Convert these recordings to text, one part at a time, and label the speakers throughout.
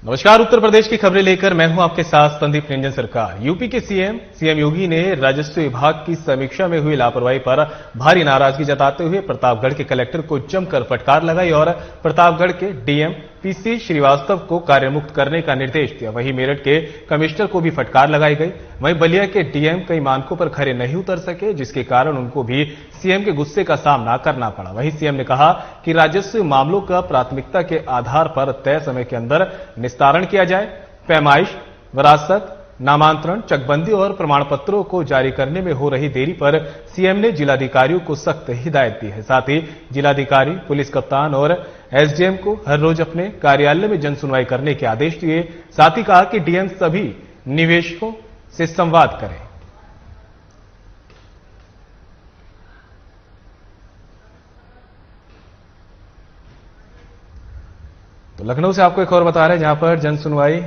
Speaker 1: नमस्कार। उत्तर प्रदेश की खबरें लेकर मैं हूं आपके साथ संदीप रंजन सरकार। यूपी के सीएम योगी ने राजस्व विभाग की समीक्षा में हुई लापरवाही पर भारी नाराजगी जताते हुए प्रतापगढ़ के कलेक्टर को जमकर फटकार लगाई और प्रतापगढ़ के डीएम पीसी श्रीवास्तव को कार्यमुक्त करने का निर्देश दिया। वहीं मेरठ के कमिश्नर को भी फटकार लगाई गई। वहीं बलिया के डीएम कई मानकों पर खरे नहीं उतर सके, जिसके कारण उनको भी सीएम के गुस्से का सामना करना पड़ा। वहीं सीएम ने कहा कि राजस्व मामलों का प्राथमिकता के आधार पर तय समय के अंदर निस्तारण किया जाए। पैमाइश, विरासत, नामांतरण, चकबंदी और प्रमाण पत्रों को जारी करने में हो रही देरी पर सीएम ने जिलाधिकारियों को सख्त हिदायत दी है। साथ ही जिलाधिकारी, पुलिस कप्तान और एसडीएम को हर रोज अपने कार्यालय में जनसुनवाई करने के आदेश दिए। साथ ही कहा कि डीएम सभी निवेशकों से संवाद करें। तो लखनऊ से आपको एक और बता रहे हैं, जहां पर जनसुनवाई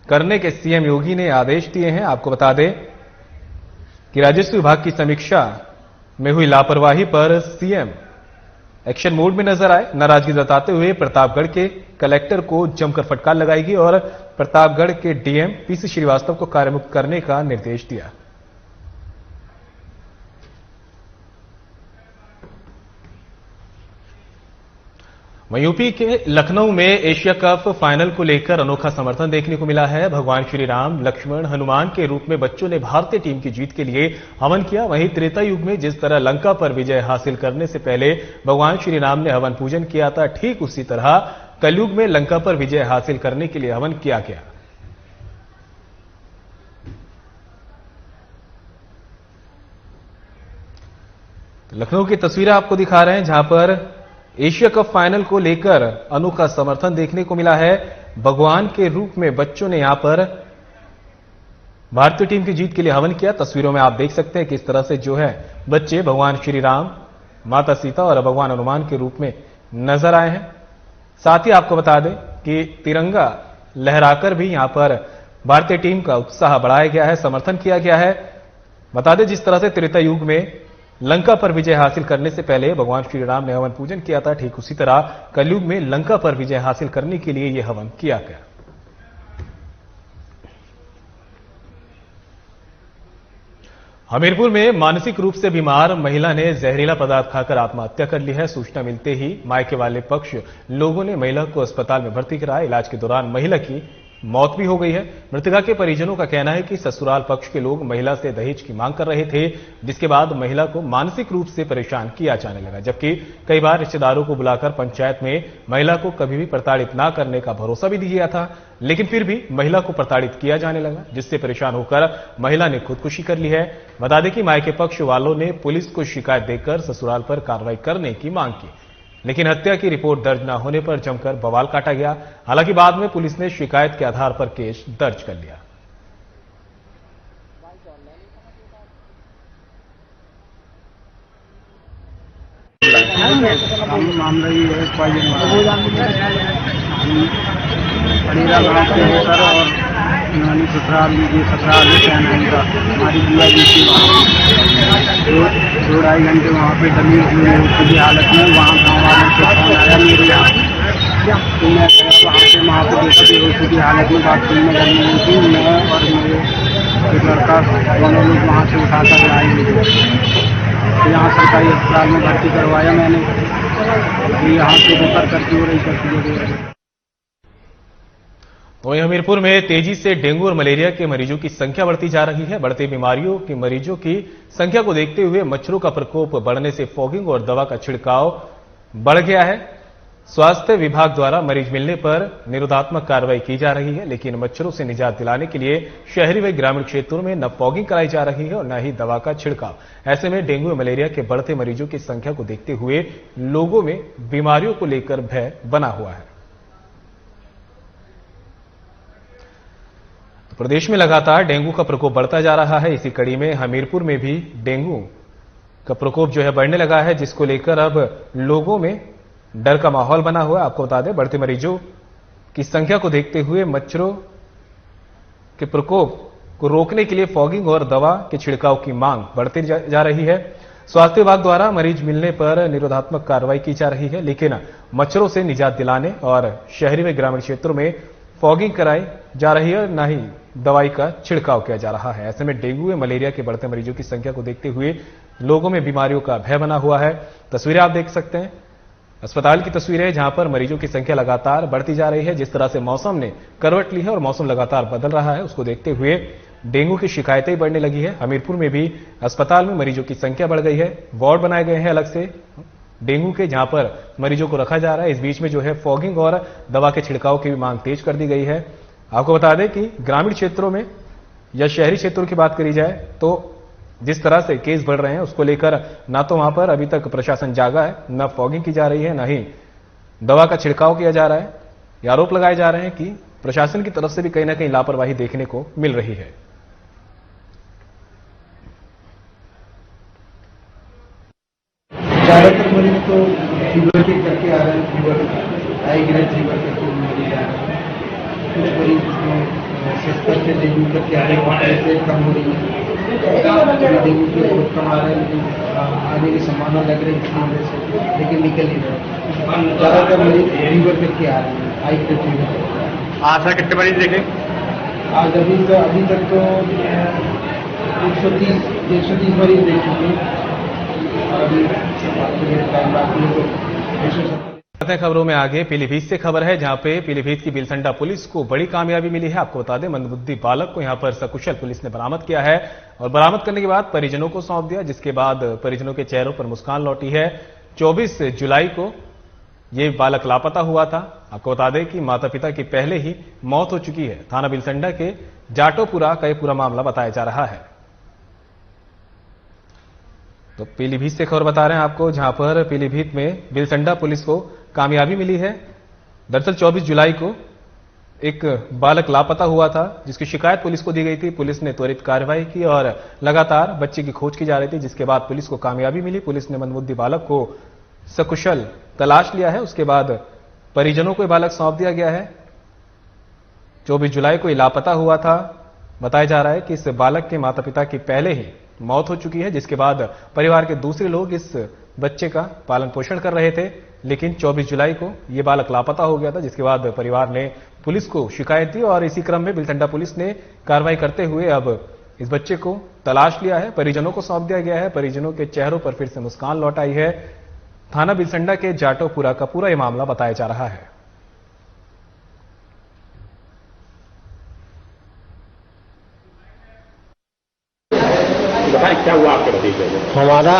Speaker 1: करने के सीएम योगी ने आदेश दिए हैं। आपको बता दें कि राजस्व विभाग की समीक्षा में हुई लापरवाही पर सीएम एक्शन मोड में नजर आए। नाराजगी जताते हुए प्रतापगढ़ के कलेक्टर को जमकर फटकार लगाएगी और प्रतापगढ़ के डीएम पीसी श्रीवास्तव को कार्यमुक्त करने का निर्देश दिया। वहीं यूपी के लखनऊ में एशिया कप फाइनल को लेकर अनोखा समर्थन देखने को मिला है। भगवान श्री राम, लक्ष्मण, हनुमान के रूप में बच्चों ने भारतीय टीम की जीत के लिए हवन किया। वहीं त्रेता युग में जिस तरह लंका पर विजय हासिल करने से पहले भगवान श्री राम ने हवन पूजन किया था, ठीक उसी तरह कलयुग में लंका पर विजय हासिल करने के लिए हवन किया गया। लखनऊ की तस्वीरें आपको दिखा रहे हैं, जहां पर एशिया कप फाइनल को लेकर अनोखा समर्थन देखने को मिला है। भगवान के रूप में बच्चों ने यहां पर भारतीय टीम की जीत के लिए हवन किया। तस्वीरों में आप देख सकते हैं किस तरह से जो है बच्चे भगवान श्री राम, माता सीता और भगवान हनुमान के रूप में नजर आए हैं। साथ ही आपको बता दें कि तिरंगा लहराकर भी यहां पर भारतीय टीम का उत्साह बढ़ाया गया है, समर्थन किया गया है। बता दें जिस तरह से त्रेता युग में लंका पर विजय हासिल करने से पहले भगवान श्री राम ने हवन पूजन किया था, ठीक उसी तरह कलयुग में लंका पर विजय हासिल करने के लिए यह हवन किया गया। हमीरपुर में मानसिक रूप से बीमार महिला ने जहरीला पदार्थ खाकर आत्महत्या कर ली है। सूचना मिलते ही मायके वाले पक्ष लोगों ने महिला को अस्पताल में भर्ती कराया। इलाज के दौरान महिला की मौत भी हो गई है। मृतका के परिजनों का कहना है कि ससुराल पक्ष के लोग महिला से दहेज की मांग कर रहे थे, जिसके बाद महिला को मानसिक रूप से परेशान किया जाने लगा। जबकि कई बार रिश्तेदारों को बुलाकर पंचायत में महिला को कभी भी प्रताड़ित न करने का भरोसा भी दिया था, लेकिन फिर भी महिला को प्रताड़ित किया जाने लगा, जिससे परेशान होकर महिला ने खुदकुशी कर ली है। बता दें कि मायके पक्ष वालों ने पुलिस को शिकायत देकर ससुराल पर कार्रवाई करने की मांग की, लेकिन हत्या की रिपोर्ट दर्ज न होने पर जमकर बवाल काटा गया। हालांकि बाद में पुलिस ने शिकायत के आधार पर केस दर्ज कर लिया।
Speaker 2: मामला ये है पड़ेरा गाँव से होकर और नानी ससुराल हमारी बुआ जी थी वहाँ 2-2.5 घंटे वहाँ पे डमी हुई की हालत में। वहाँ गाँव वालों से फोन आया मेरे यहाँ, तो मैं गया वहाँ पे देखा बेहोशी की हालत में बात सुनने करनी हुई थी। मैं और मेरे एक लड़का दोनों लोग वहाँ से उठाकर लाए मुझे, तो यहाँ सरकारी अस्पताल में भर्ती करवाया मैंने। तो यहाँ से रेफर करती हो रही करती।
Speaker 1: वहीं हमीरपुर में तेजी से डेंगू और मलेरिया के मरीजों की संख्या बढ़ती जा रही है। बढ़ती बीमारियों के मरीजों की संख्या को देखते हुए मच्छरों का प्रकोप बढ़ने से फॉगिंग और दवा का छिड़काव बढ़ गया है। स्वास्थ्य विभाग द्वारा मरीज मिलने पर निरोधात्मक कार्रवाई की जा रही है, लेकिन मच्छरों से निजात दिलाने के लिए शहरी व ग्रामीण क्षेत्रों में न फॉगिंग कराई जा रही है और न ही दवा का छिड़काव। ऐसे में डेंगू और मलेरिया के बढ़ते मरीजों की संख्या को देखते हुए लोगों में बीमारियों को लेकर भय बना हुआ है। प्रदेश में लगातार डेंगू का प्रकोप बढ़ता जा रहा है। इसी कड़ी में हमीरपुर में भी डेंगू का प्रकोप जो है बढ़ने लगा है, जिसको लेकर अब लोगों में डर का माहौल बना हुआ है। आपको बता दें बढ़ते मरीजों की संख्या को देखते हुए मच्छरों के प्रकोप को रोकने के लिए फॉगिंग और दवा के छिड़काव की मांग बढ़ती जा रही है। स्वास्थ्य विभाग द्वारा मरीज मिलने पर निरोधात्मक कार्रवाई की जा रही है, लेकिन मच्छरों से निजात दिलाने और शहरी व ग्रामीण क्षेत्रों में फॉगिंग कराई जा रही है और न ही दवाई का छिड़काव किया जा रहा है। ऐसे में डेंगू व मलेरिया के बढ़ते मरीजों की संख्या को देखते हुए लोगों में बीमारियों का भय बना हुआ है। तस्वीरें आप देख सकते हैं, अस्पताल की तस्वीरें जहां पर मरीजों की संख्या लगातार बढ़ती जा रही है। जिस तरह से मौसम ने करवट ली है और मौसम लगातार बदल रहा है, उसको देखते हुए डेंगू की शिकायतें बढ़ने लगी है। हमीरपुर में भी अस्पताल में मरीजों की संख्या बढ़ गई है, वार्ड बनाए गए हैं अलग से डेंगू के, जहां पर मरीजों को रखा जा रहा है। इस बीच में जो है फॉगिंग और दवा के छिड़काव की भी मांग तेज कर दी गई है। आपको बता दें कि ग्रामीण क्षेत्रों में या शहरी क्षेत्रों की बात करी जाए तो जिस तरह से केस बढ़ रहे हैं उसको लेकर ना तो वहां पर अभी तक प्रशासन जागा है, न फॉगिंग की जा रही है, न ही दवा का छिड़काव किया जा रहा है। ये आरोप लगाए जा रहे हैं कि प्रशासन की तरफ से भी कहीं ना कहीं लापरवाही देखने को मिल रही है।
Speaker 2: ज्यादातर मरीज तो फीवर के करके आ रहे हैं, फीवर हाई ग्रेड फीवर करके मरीज आ रहे हैं। कुछ मरीज सस्तर से डेंगू करके आ रहे हैं, से कम हो रही है। डेंगू के बहुत कम आ रहे हैं, लेकिन आने की संभावना लग रही है किसी वजह से, लेकिन निकल नहीं रहे। ज्यादातर मरीज फीवर करके आ रहे हैं, हाई ग्रेड फीवर।
Speaker 1: आज सर कितने मरीज देखे?
Speaker 2: आज अभी तक तो 130 मरीज देख चुके हैं।
Speaker 1: खबरों में आगे पीलीभीत से खबर है, जहां पे पीलीभीत की बिलसंडा पुलिस को बड़ी कामयाबी मिली है। आपको बता दें, मंदबुद्धि बालक को यहां पर सकुशल पुलिस ने बरामद किया है और बरामद करने के बाद परिजनों को सौंप दिया, जिसके बाद परिजनों के चेहरों पर मुस्कान लौटी है। 24 जुलाई को यह बालक लापता हुआ था। आपको बता दें कि माता पिता की पहले ही मौत हो चुकी है। थाना बिलसंडा के जाटोपुरा का यह पूरा मामला बताया जा रहा है। तो पीलीभीत से खबर बता रहे हैं आपको, जहां पर पीलीभीत में बिलसंडा पुलिस को कामयाबी मिली है। दरअसल 24 जुलाई को एक बालक लापता हुआ था, जिसकी शिकायत पुलिस को दी गई थी। पुलिस ने त्वरित कार्रवाई की और लगातार बच्चे की खोज की जा रही थी, जिसके बाद पुलिस को कामयाबी मिली। पुलिस ने मंदबुद्धि बालक को सकुशल तलाश लिया है। उसके बाद परिजनों को बालक सौंप दिया गया है। 24 जुलाई को लापता हुआ था। बताया जा रहा है कि इस बालक के माता पिता की पहले ही मौत हो चुकी है, जिसके बाद परिवार के दूसरे लोग इस बच्चे का पालन पोषण कर रहे थे। लेकिन 24 जुलाई को यह बालक लापता हो गया था, जिसके बाद परिवार ने पुलिस को शिकायत दी और इसी क्रम में बिलसंडा पुलिस ने कार्रवाई करते हुए अब इस बच्चे को तलाश लिया है, परिजनों को सौंप दिया गया है। परिजनों के चेहरों पर फिर से मुस्कान लौट आई है। थाना बिलसंडा के जाटोपुरा का पूरा यह मामला बताया जा रहा है।
Speaker 3: क्या हुआ आपके भतीजे को?
Speaker 4: हमारा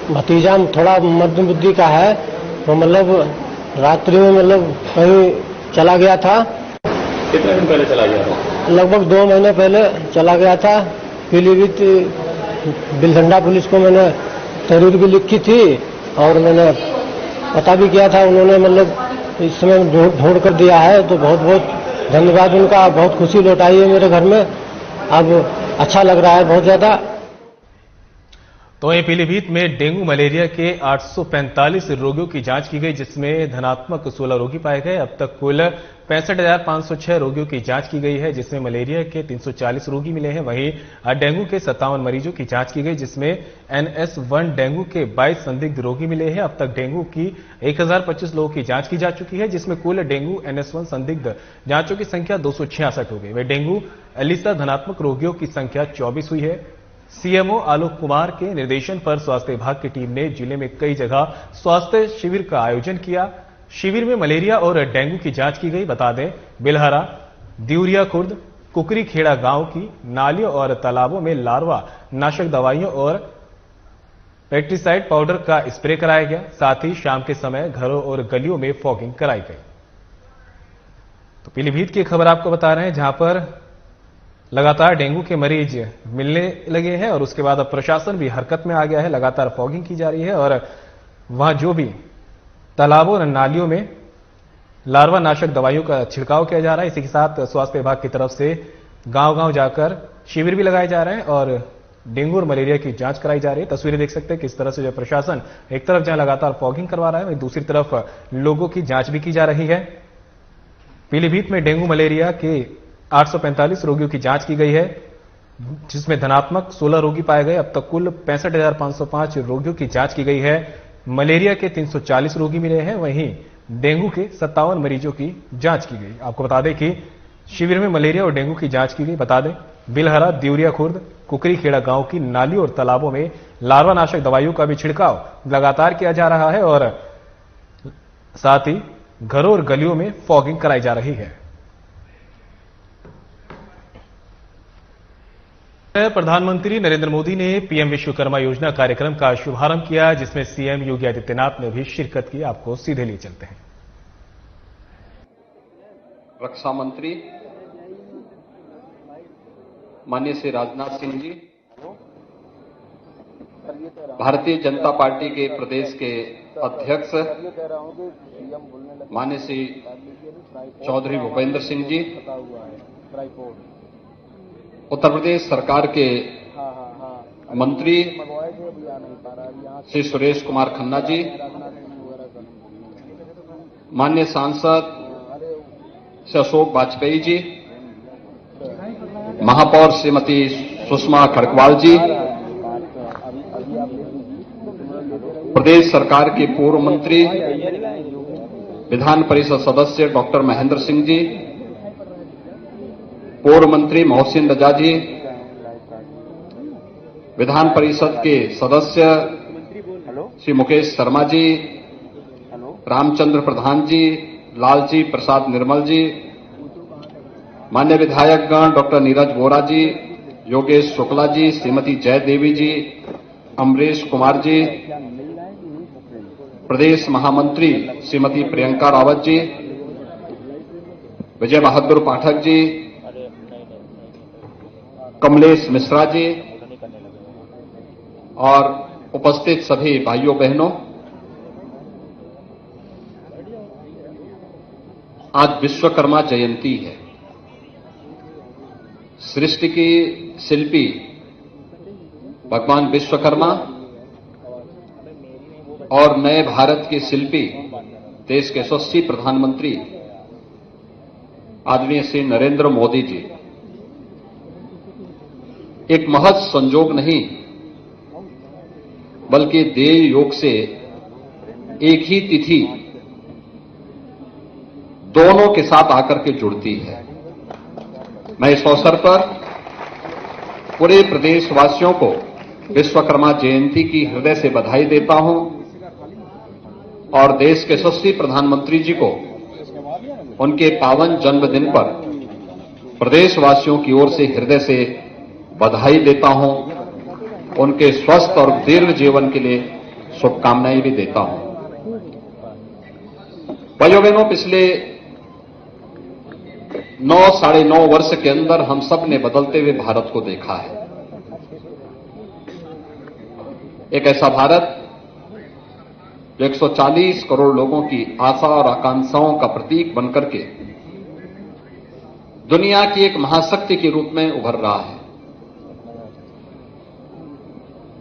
Speaker 4: भतीजा थोड़ा मध्यम बुद्धि का है, वो मतलब रात्रि में मतलब कहीं चला गया था।
Speaker 3: कितने दिन पहले चला गया था?
Speaker 4: लगभग 2 महीने पहले चला गया था। पीलीभीत बिलसंडा पुलिस को मैंने तहरीर भी लिखी थी और मैंने पता भी किया था। उन्होंने मतलब इस समय ढूंढ कर दिया है, तो बहुत बहुत धन्यवाद उनका। बहुत खुशी लौटाई है मेरे घर में, अब अच्छा लग रहा है बहुत ज्यादा।
Speaker 1: तो ये पीलीभीत में डेंगू मलेरिया के 845 रोगियों की जांच की गई, जिसमें धनात्मक 16 रोगी पाए गए। अब तक कुल 65,506 रोगियों की जांच की गई है, जिसमें मलेरिया के 340 रोगी मिले हैं। वहीं डेंगू के 57 मरीजों की जांच की गई, जिसमें NS1 डेंगू के 22 संदिग्ध रोगी मिले हैं। अब तक डेंगू की 1025 लोगों की जांच की जा चुकी है, जिसमें कुल डेंगू NS1 संदिग्ध जांचों की संख्या 266 हो गई। वह डेंगू एलिसा धनात्मक रोगियों की संख्या 24 हुई है। सीएमओ आलोक कुमार के निर्देशन पर स्वास्थ्य विभाग की टीम ने जिले में कई जगह स्वास्थ्य शिविर का आयोजन किया। शिविर में मलेरिया और डेंगू की जांच की गई। बता दें, बिलहरा, दिउरिया खुर्द, कुकरी खेड़ा गांव की नालियों और तालाबों में लार्वा नाशक दवाइयों और पेस्टिसाइड पाउडर का स्प्रे कराया गया। साथ ही शाम के समय घरों और गलियों में फॉगिंग कराई गई। तो पीलीभीत की खबर आपको बता रहे हैं, जहां पर लगातार डेंगू के मरीज मिलने लगे हैं और उसके बाद अब प्रशासन भी हरकत में आ गया है। लगातार फॉगिंग की जा रही है और वहां जो भी तालाबों और नालियों में लार्वा नाशक दवाइयों का छिड़काव किया जा रहा है। इसी के साथ स्वास्थ्य विभाग की तरफ से गांव-गांव जाकर शिविर भी लगाए जा रहे हैं और डेंगू और मलेरिया की जांच कराई जा रही है। तस्वीरें देख सकते हैं किस तरह से जो प्रशासन एक तरफ जहां लगातार फॉगिंग करवा रहा है, वहीं दूसरी तरफ लोगों की जांच भी की जा रही है। पीलीभीत में डेंगू मलेरिया के 845 रोगियों की जांच की गई है, जिसमें धनात्मक 16 रोगी पाए गए। अब तक कुल 65,505 रोगियों की जांच की गई है। मलेरिया के 340 रोगी मिले हैं। वहीं डेंगू के 57 मरीजों की जांच की गई। आपको बता दें कि शिविर में मलेरिया और डेंगू की जांच की गई। बता दें बिलहरा, दिवरिया खुर्द, कुकरी खेड़ा गांव की नाली और तालाबों में लार्वानाशक दवाइयों का भी छिड़काव लगातार किया जा रहा है और साथ ही घरों और गलियों में फॉगिंग कराई जा रही है। प्रधानमंत्री नरेंद्र मोदी ने पीएम विश्वकर्मा योजना कार्यक्रम का शुभारंभ किया, जिसमें सीएम योगी आदित्यनाथ ने भी शिरकत की। आपको सीधे लिए चलते हैं।
Speaker 5: रक्षा मंत्री माननीय श्री राजनाथ सिंह जी, भारतीय जनता पार्टी के प्रदेश के अध्यक्ष माननीय श्री चौधरी भूपेंद्र सिंह जी, उत्तर प्रदेश सरकार के मंत्री श्री सुरेश कुमार खन्ना जी, माननीय सांसद श्री अशोक वाजपेयी जी, महापौर श्रीमती सुषमा खड़गवाल जी, प्रदेश सरकार के पूर्व मंत्री विधान परिषद सदस्य डॉक्टर महेंद्र सिंह जी, पूर्व मंत्री मोहसिन रजा जी, विधान परिषद के सदस्य श्री मुकेश शर्मा जी, रामचंद्र प्रधान जी, लालजी प्रसाद निर्मल जी, मान्य विधायकगण डॉक्टर नीरज वोरा जी, योगेश शुक्ला जी, श्रीमती जय देवी जी, अमरीश कुमार जी, प्रदेश महामंत्री श्रीमती प्रियंका रावत जी, विजय बहादुर पाठक जी, कमलेश मिश्रा जी और उपस्थित सभी भाइयों बहनों, आज विश्वकर्मा जयंती है। सृष्टि की शिल्पी भगवान विश्वकर्मा और नए भारत के शिल्पी देश के यशस्वी प्रधानमंत्री आदरणीय श्री नरेंद्र मोदी जी एक महज संजोग नहीं बल्कि देव योग से एक ही तिथि दोनों के साथ आकर के जुड़ती है। मैं इस अवसर पर पूरे प्रदेशवासियों को विश्वकर्मा जयंती की हृदय से बधाई देता हूं और देश के यशस्वी प्रधानमंत्री जी को उनके पावन जन्मदिन पर प्रदेशवासियों की ओर से हृदय से बधाई देता हूं। उनके स्वस्थ और दीर्घ जीवन के लिए शुभकामनाएं भी देता हूं। भाइयों बहनों, पिछले 9-9.5 वर्ष के अंदर हम सब ने बदलते हुए भारत को देखा है। एक ऐसा भारत जो 140 करोड़ लोगों की आशा और आकांक्षाओं का प्रतीक बनकर के दुनिया की एक महाशक्ति के रूप में उभर रहा है।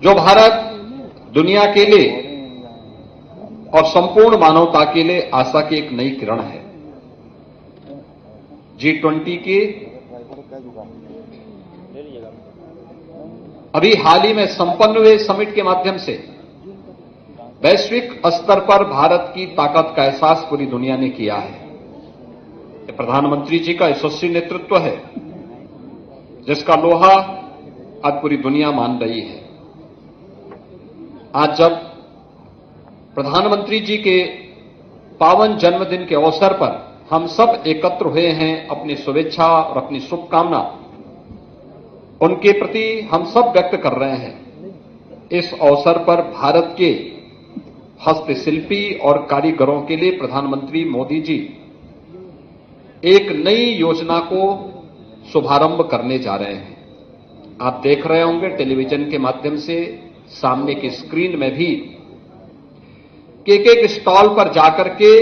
Speaker 5: जो भारत दुनिया के लिए और संपूर्ण मानवता के लिए आशा की एक नई किरण है। G20 की अभी हाल ही में संपन्न हुए समिट के माध्यम से वैश्विक स्तर पर भारत की ताकत का एहसास पूरी दुनिया ने किया है। प्रधानमंत्री जी का यशस्वी नेतृत्व है जिसका लोहा आज पूरी दुनिया मान रही है। आज जब प्रधानमंत्री जी के पावन जन्मदिन के अवसर पर हम सब एकत्र हुए हैं, अपनी शुभेच्छा और अपनी शुभकामना उनके प्रति हम सब व्यक्त कर रहे हैं। इस अवसर पर भारत के हस्तशिल्पी और कारीगरों के लिए प्रधानमंत्री मोदी जी एक नई योजना को शुभारंभ करने जा रहे हैं। आप देख रहे होंगे टेलीविजन के माध्यम से सामने की स्क्रीन में भी एक एक स्टॉल पर जाकर के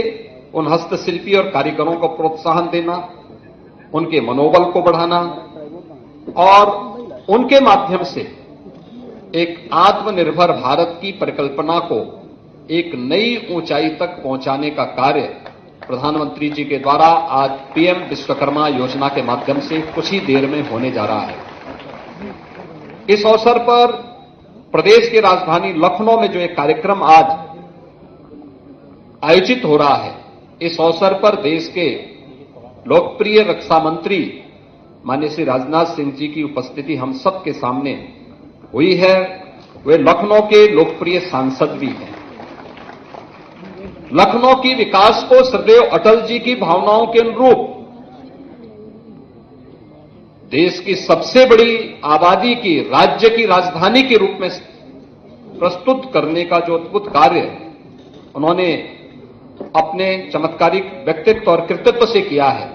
Speaker 5: उन हस्तशिल्पी और कारीगरों को प्रोत्साहन देना, उनके मनोबल को बढ़ाना और उनके माध्यम से एक आत्मनिर्भर भारत की परिकल्पना को एक नई ऊंचाई तक पहुंचाने का कार्य प्रधानमंत्री जी के द्वारा आज पीएम विश्वकर्मा योजना के माध्यम से कुछ ही देर में होने जा रहा है। इस अवसर पर प्रदेश की राजधानी लखनऊ में जो एक कार्यक्रम आज आयोजित हो रहा है, इस अवसर पर देश के लोकप्रिय रक्षा मंत्री माननीय श्री राजनाथ सिंह जी की उपस्थिति हम सबके सामने हुई है। वे लखनऊ के लोकप्रिय सांसद भी हैं। लखनऊ की विकास को सदैव अटल जी की भावनाओं के अनुरूप देश की सबसे बड़ी आबादी की राज्य की राजधानी के रूप में प्रस्तुत करने का जो अद्भुत कार्य उन्होंने अपने चमत्कारिक व्यक्तित्व और कृतित्व से किया है,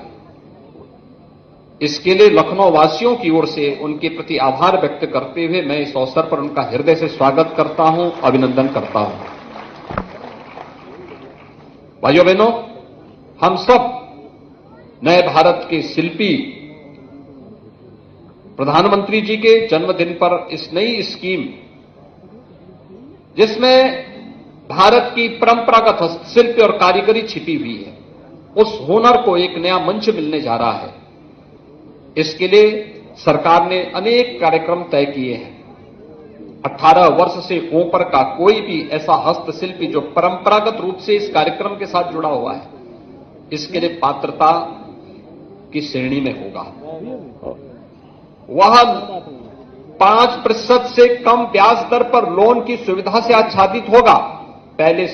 Speaker 5: इसके लिए लखनऊ वासियों की ओर से उनके प्रति आभार व्यक्त करते हुए मैं इस अवसर पर उनका हृदय से स्वागत करता हूं, अभिनंदन करता हूं। भाइयों बहनों, हम सब नए भारत के शिल्पी प्रधानमंत्री जी के जन्मदिन पर इस नई स्कीम, जिसमें भारत की परंपरागत हस्तशिल्प और कारीगरी छिपी हुई है, उस हुनर को एक नया मंच मिलने जा रहा है। इसके लिए सरकार ने अनेक कार्यक्रम तय किए हैं। 18 वर्ष से ऊपर का कोई भी ऐसा हस्तशिल्पी जो परंपरागत रूप से इस कार्यक्रम के साथ जुड़ा हुआ है, इसके लिए पात्रता की श्रेणी में होगा। वह 5% से कम ब्याज दर पर लोन की सुविधा से आच्छादित होगा। पहले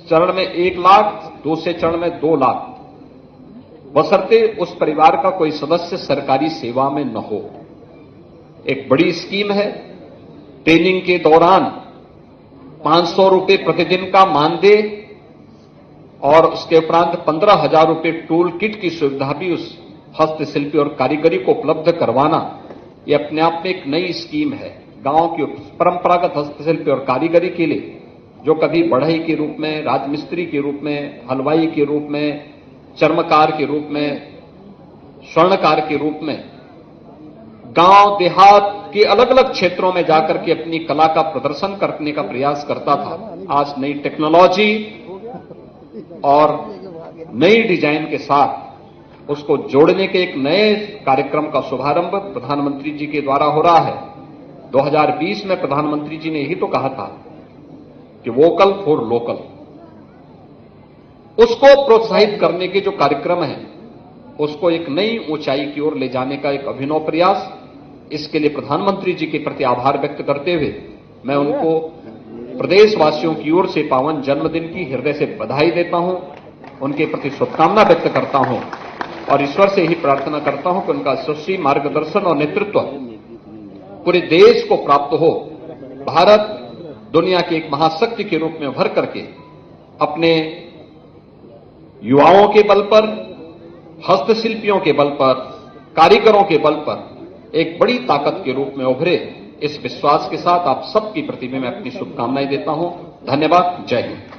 Speaker 5: चरण में 1 लाख, दूसरे चरण में 2 लाख, बशर्ते उस परिवार का कोई सदस्य सरकारी सेवा में न हो। एक बड़ी स्कीम है। ट्रेनिंग के दौरान 500 रुपए प्रतिदिन का मानदेय और उसके उपरांत 15,000 रुपए टूल किट की सुविधा भी उस हस्तशिल्पी और कारीगरी को उपलब्ध करवाना, यह अपने आप में एक नई स्कीम है। गांव की परंपरागत हस्तशिल्पी और कारीगरी के लिए जो कभी बढ़ई के रूप में, राजमिस्त्री के रूप में, हलवाई के रूप में, चर्मकार के रूप में, स्वर्णकार के रूप में गांव देहात के अलग अलग क्षेत्रों में जाकर के अपनी कला का प्रदर्शन करने का प्रयास करता था, आज नई टेक्नोलॉजी और नई डिजाइन के साथ उसको जोड़ने के एक नए कार्यक्रम का शुभारंभ प्रधानमंत्री जी के द्वारा हो रहा है। 2020 में प्रधानमंत्री जी ने यही तो कहा था कि वोकल फॉर लोकल, उसको प्रोत्साहित करने के जो कार्यक्रम हैं, उसको एक नई ऊंचाई की ओर ले जाने का एक अभिनव प्रयास। इसके लिए प्रधानमंत्री जी के प्रति आभार व्यक्त करते हुए मैं उनको प्रदेशवासियों की ओर से पावन जन्मदिन की हृदय से बधाई देता हूं, उनके प्रति शुभकामना व्यक्त करता हूं और ईश्वर से ही प्रार्थना करता हूं कि उनका यशस्वी मार्गदर्शन और नेतृत्व पूरे देश को प्राप्त हो। भारत दुनिया की एक महाशक्ति के रूप में उभर करके अपने युवाओं के बल पर, हस्तशिल्पियों के बल पर, कारीगरों के बल पर एक बड़ी ताकत के रूप में उभरे, इस विश्वास के साथ आप सबकी प्रति में मैं अपनी शुभकामनाएं देता हूं। धन्यवाद। जय हिंद।